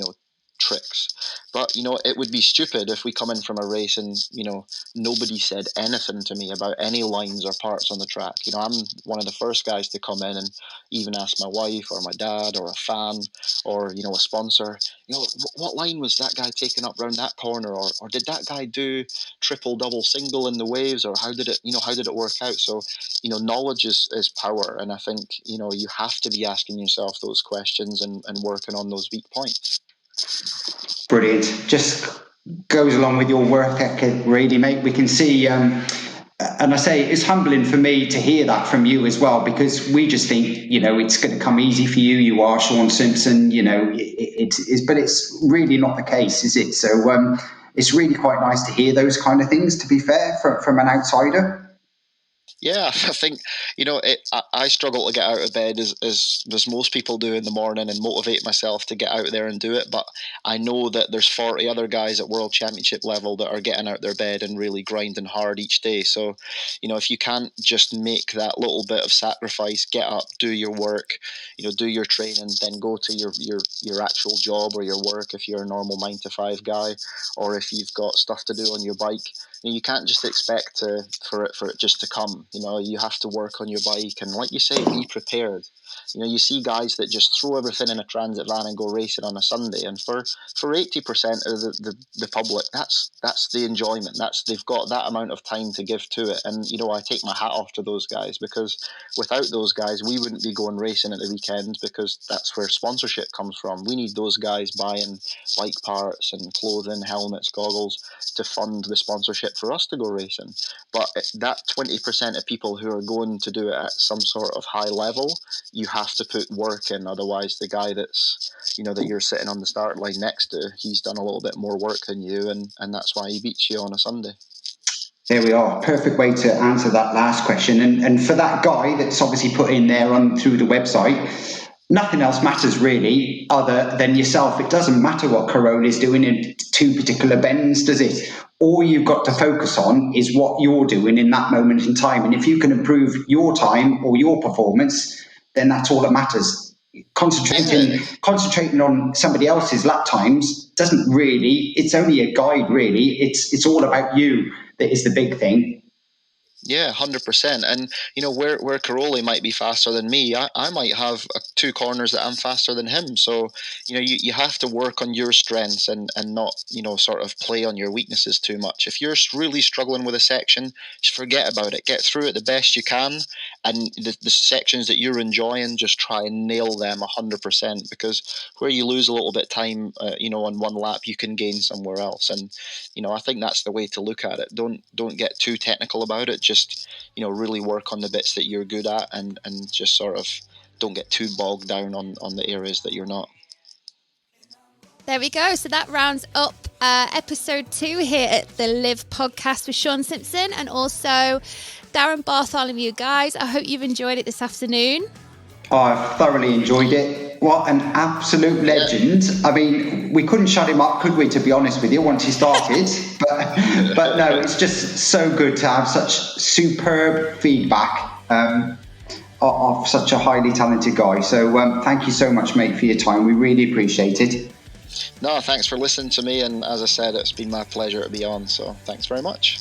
tricks. But it would be stupid if we come in from a race and nobody said anything to me about any lines or parts on the track. I'm one of the first guys to come in and even ask my wife or my dad or a fan or a sponsor, what line was that guy taking up round that corner, or did that guy do triple, double, single in the waves, or how did it work out? So knowledge is power, and I think you have to be asking yourself those questions and working on those weak points. brilliant. Just goes along with your work ethic, really, mate. We can see, and I say it's humbling for me to hear that from you as well, because we just think, it's going to come easy for you. You are Shaun Simpson, but it's really not the case, is it? So it's really quite nice to hear those kind of things, to be fair, from an outsider. Yeah, I think I struggle to get out of bed as most people do in the morning and motivate myself to get out there and do it. But I know that there's 40 other guys at World Championship level that are getting out their bed and really grinding hard each day. So, if you can't just make that little bit of sacrifice, get up, do your work, do your training, then go to your actual job or your work if you're a normal 9 to 5 guy, or if you've got stuff to do on your bike. You can't just expect for it just to come. You have to work on your bike, and like you say, be prepared. You see guys that just throw everything in a transit van and go racing on a Sunday, and for 80% of the public, that's the enjoyment. They've got that amount of time to give to it, and I take my hat off to those guys, because without those guys, we wouldn't be going racing at the weekends, because that's where sponsorship comes from. We need those guys buying bike parts and clothing, helmets, goggles to fund the sponsorship for us to go racing. But that 20% of people who are going to do it at some sort of high level, you have to put work in. Otherwise, the guy that's that you're sitting on the start line next to, he's done a little bit more work than you, and that's why he beats you on a Sunday. There we are. Perfect way to answer that last question. And for that guy that's obviously put in there on through the website, nothing else matters really other than yourself. It doesn't matter what Corolla is doing in two particular bends, does it? All you've got to focus on is what you're doing in that moment in time. And if you can improve your time or your performance, then that's all that matters. Concentrating on somebody else's lap times doesn't really, it's only a guide really. It's all about you that is the big thing. Yeah, 100%. And where Caroli might be faster than me, I might have two corners that I'm faster than him. So you have to work on your strengths and not sort of play on your weaknesses too much. If you're really struggling with a section, just forget about it. Get through it the best you can, and the sections that you're enjoying, just try and nail them 100%. Because where you lose a little bit of time, on one lap, you can gain somewhere else. And I think that's the way to look at it. Don't get too technical about it. Just really work on the bits that you're good at, and just sort of don't get too bogged down on the areas that you're not. There we go. So that rounds up episode 2 here at the Live podcast with Shaun Simpson and also Darren Bartholomew. Guys, I hope you've enjoyed it this afternoon. Oh, I've thoroughly enjoyed it. What an absolute legend. I mean, we couldn't shut him up, could we, to be honest with you, once he started. but no, it's just so good to have such superb feedback of such a highly talented guy. So thank you so much, mate, for your time. We really appreciate it. No, thanks for listening to me. And as I said, it's been my pleasure to be on. So thanks very much.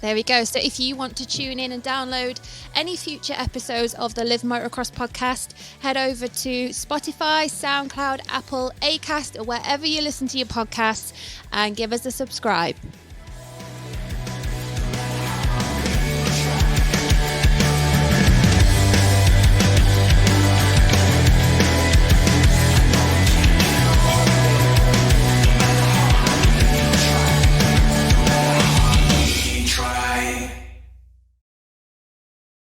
There we go. So if you want to tune in and download any future episodes of the Live Motocross podcast, head over to Spotify, SoundCloud, Apple, Acast, or wherever you listen to your podcasts and give us a subscribe.